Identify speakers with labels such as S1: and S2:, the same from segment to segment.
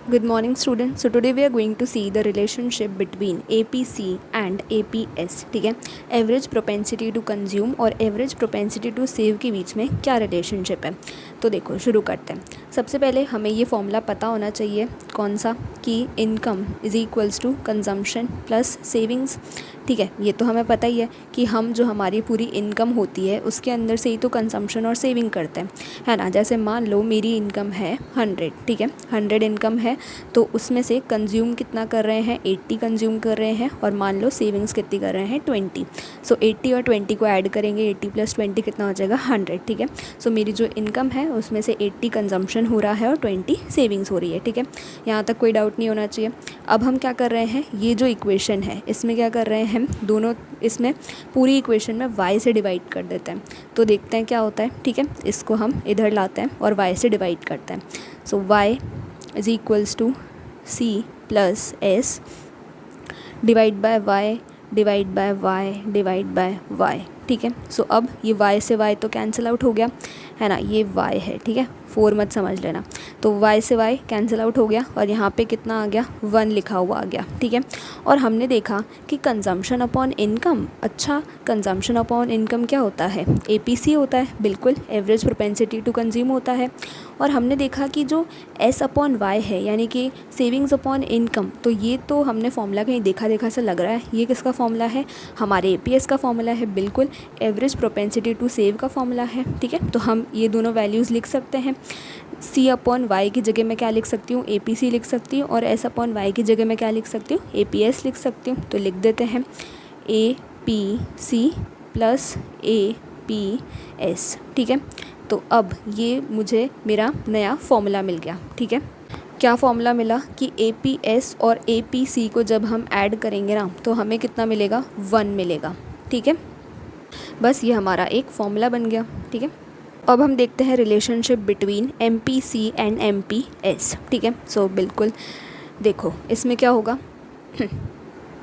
S1: Good morning students. So today we are going to see the relationship between APC and APS. ठीक है, average propensity to consume और average propensity to save के बीच में क्या relationship है। तो देखो शुरू करते हैं। सबसे पहले हमें ये फॉर्मूला पता होना चाहिए, कौन सा, कि income is equals to consumption plus savings. ठीक है, ये तो हमें पता ही है कि हम जो हमारी पूरी इनकम होती है उसके अंदर से ही तो कंजम्पशन और सेविंग करते हैं, है ना। जैसे मान लो मेरी इनकम है 100, ठीक है, 100 इनकम है, तो उसमें से कंज्यूम कितना कर रहे हैं, 80 कंज्यूम कर रहे हैं, और मान लो सेविंग्स कितनी कर रहे हैं, 20। सो 80 और 20 को ऐड करेंगे, 80 प्लस 20 कितना हो जाएगा, 100। ठीक है, सो मेरी जो इनकम है उसमें से 80 कंजम्पशन हो रहा है और 20 सेविंग्स हो रही है। ठीक है, यहाँ तक कोई डाउट नहीं होना चाहिए। अब हम क्या कर रहे हैं, ये जो इक्वेशन है इसमें क्या कर रहे हैं हम दोनों, इसमें पूरी इक्वेशन में y से डिवाइड कर देते हैं। तो देखते हैं क्या होता है। ठीक है, इसको हम इधर लाते हैं और y से डिवाइड करते हैं। So y is equals to c plus s divide by y divide by y divide by y। ठीक है, सो अब ये y से y तो कैंसिल आउट हो गया, है ना, ये y है। ठीक है, 4 मत समझ लेना। तो y से y कैंसिल आउट हो गया और यहाँ पे कितना आ गया, 1 लिखा हुआ आ गया। ठीक है, और हमने देखा कि कंजम्पशन अपॉन इनकम, अच्छा कंजम्पशन अपॉन इनकम क्या होता है, APC होता है, बिल्कुल, एवरेज प्रोपेंसिटी टू कंज्यूम होता है। और हमने देखा कि जो S अपॉन वाई है, यानी कि सेविंग्स अपॉन इनकम, तो ये तो हमने फॉर्मूला कहीं देखा देखा सा लग रहा है। ये किसका फॉर्मूला है, हमारे APS का फॉर्मूला है, बिल्कुल, एवरेज प्रोपेंसिटी टू सेव का फॉर्मूला है। ठीक है, तो हम ये दोनों वैल्यूज़ लिख सकते हैं। C अपॉन वाई की जगह मैं क्या लिख सकती हूँ, APC लिख सकती हूँ, और S अपॉन वाई की जगह मैं क्या लिख सकती हूँ, APS लिख सकती हूँ। तो लिख देते हैं APC प्लस APS। ठीक है, तो अब ये मुझे मेरा नया फॉर्मूला मिल गया। ठीक है, क्या फॉर्मूला मिला कि APS और APC को जब हम ऐड करेंगे ना तो हमें कितना मिलेगा, 1 मिलेगा। ठीक है, बस ये हमारा एक फॉर्मूला बन गया। ठीक है, अब हम देखते हैं relationship between MPC and MPS। ठीक है, सो बिल्कुल देखो इसमें क्या होगा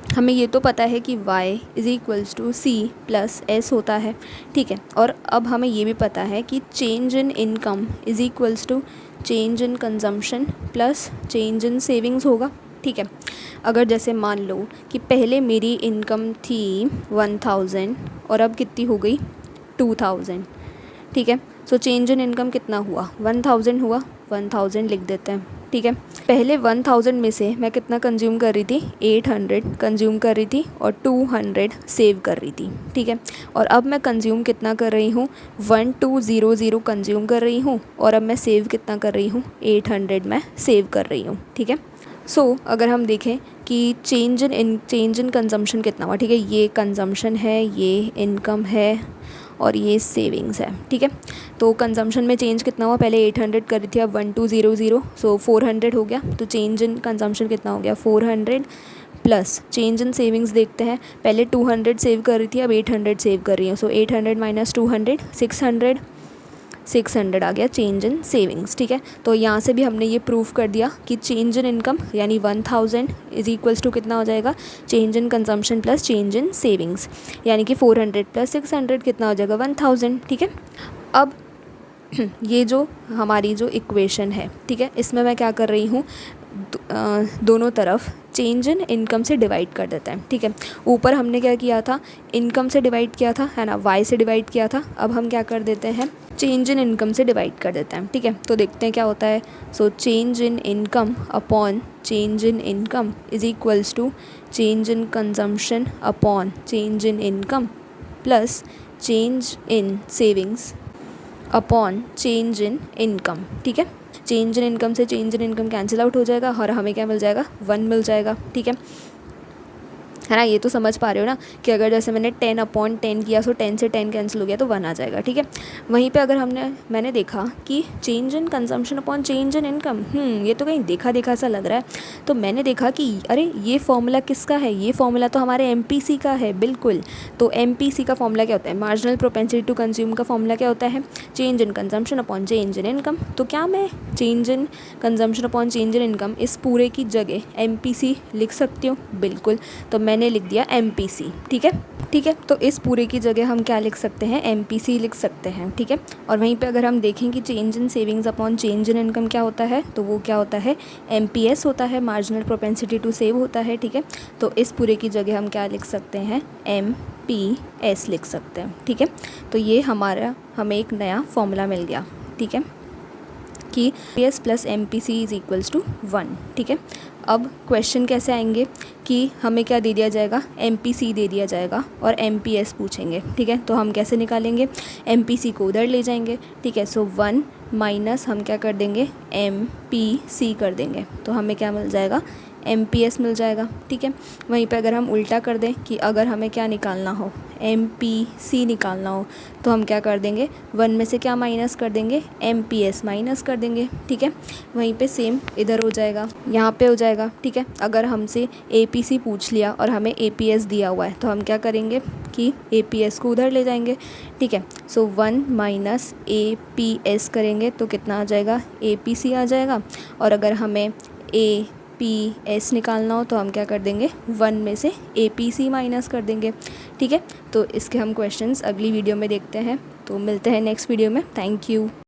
S1: हमें ये तो पता है कि y is equals to C plus S होता है। ठीक है, और अब हमें ये भी पता है कि change in income is equals to change in consumption plus change in savings होगा। ठीक है, अगर जैसे मान लो कि पहले मेरी इनकम थी 1000 और अब कितनी हो गई, 2000। ठीक है, सो चेंज इन इनकम कितना हुआ, 1000 हुआ, 1000 लिख देते हैं। ठीक है, पहले 1000 में से मैं कितना कंज्यूम कर रही थी, 800 कंज्यूम कर रही थी और 200 सेव कर रही थी। ठीक है, और अब मैं कंज्यूम कितना कर रही हूँ, 1200 कंज्यूम कर रही हूँ, और अब मैं सेव कितना कर रही हूँ, 800 मैं सेव कर रही हूँ। ठीक है, सो अगर हम देखें कि चेंज इन कंजम्पशन कितना हुआ। ठीक है, ये कंजम्पशन है, ये इनकम है और ये सेविंग्स है। ठीक है, तो कंजम्पशन में चेंज कितना हुआ, पहले 800 कर रही थी, अब 1200, सो 400 हो गया। तो चेंज इन कंजम्पशन कितना हो गया, 400 प्लस चेंज इन सेविंग्स देखते हैं, पहले 200 सेव कर रही थी, अब 800 सेव कर रही हूँ। सो 800 माइनस 200, 600 आ गया चेंज इन सेविंग्स। ठीक है, तो यहाँ से भी हमने ये प्रूफ कर दिया कि चेंज इन इनकम यानी 1000 इज इक्वल्स टू कितना हो जाएगा, change in consumption plus change in savings, यानी कि 400 प्लस 600 कितना हो जाएगा, 1000। ठीक है, अब ये जो हमारी जो इक्वेशन है, ठीक है, इसमें मैं क्या कर रही हूँ, दोनों तरफ चेंज इन इनकम से डिवाइड कर देते हैं। ठीक है, ऊपर हमने क्या किया था, इनकम से डिवाइड किया था, है ना, y से डिवाइड किया था। अब हम क्या कर देते हैं, चेंज इन इनकम से डिवाइड कर देते हैं। ठीक है, तो देखते हैं क्या होता है। So change in income upon change in income is equals to change in consumption upon change in income plus change in savings upon change in income. ठीक है, चेंज इन इनकम से change in income cancel out हो जाएगा और हमें क्या मिल जाएगा, 1 मिल जाएगा। ठीक है ना, ये तो समझ पा रहे हो ना कि अगर जैसे मैंने 10 अपॉन 10 किया तो 10 से 10 कैंसिल हो गया तो 1 आ जाएगा। ठीक है, वहीं पे अगर मैंने देखा कि change in consumption upon change in income, ये तो कहीं देखा देखा सा लग रहा है। तो मैंने देखा कि अरे ये फॉर्मूला किसका है, ये फॉर्मूला तो हमारे MPC का है, बिल्कुल। तो MPC का फॉर्मूला क्या होता है, मार्जिनल प्रोपेंसिटी टू कंज्यूम का फॉर्मूला क्या होता है, change in consumption upon change in income. तो क्या मैं change in consumption upon change in income इस पूरे की जगह MPC लिख सकती हूँ, बिल्कुल। तो मैंने लिख दिया MPC, ठीक है। ठीक है, तो इस पूरे की जगह हम क्या लिख सकते हैं, MPC लिख सकते हैं, ठीक है। और वहीं पे अगर हम देखें कि change in savings upon change in income क्या होता है, तो वो क्या होता है, MPS होता है, मार्जिनल प्रोपेंसिटी टू सेव होता है, ठीक है। तो इस पूरे की जगह हम क्या लिख सकते हैं, MPS लिख सकते हैं, ठीक है। तो ये हमें एक नया फॉर्मूला मिल गया, ठीक है, कि PS plus MPC is equals to 1, ठीक है। अब क्वेश्चन कैसे आएंगे कि हमें क्या दे दिया जाएगा, MPC दे दिया जाएगा और MPS पूछेंगे, ठीक है। तो हम कैसे निकालेंगे, MPC को उधर ले जाएंगे, ठीक है। सो 1 माइनस हम क्या कर देंगे, MPC कर देंगे, तो हमें क्या मिल जाएगा, MPS मिल जाएगा, ठीक है। वहीं पे अगर हम उल्टा कर दें कि अगर हमें क्या निकालना हो, MPC निकालना हो, तो हम क्या कर देंगे, 1 में से क्या माइनस कर देंगे, MPS माइनस कर देंगे, ठीक है। वहीं पे सेम इधर हो जाएगा, यहाँ पे हो जाएगा, ठीक है। अगर हमसे APC पूछ लिया और हमें APS दिया हुआ है, तो हम क्या करेंगे कि APS को उधर ले जाएंगे, ठीक है। सो 1 माइनस APS करेंगे तो कितना आ जाएगा, APC आ जाएगा। और अगर हमें APS निकालना हो तो हम क्या कर देंगे, 1 में से APC माइनस कर देंगे, ठीक है। तो इसके हम क्वेश्चंस अगली वीडियो में देखते हैं, तो मिलते हैं नेक्स्ट वीडियो में। Thank you.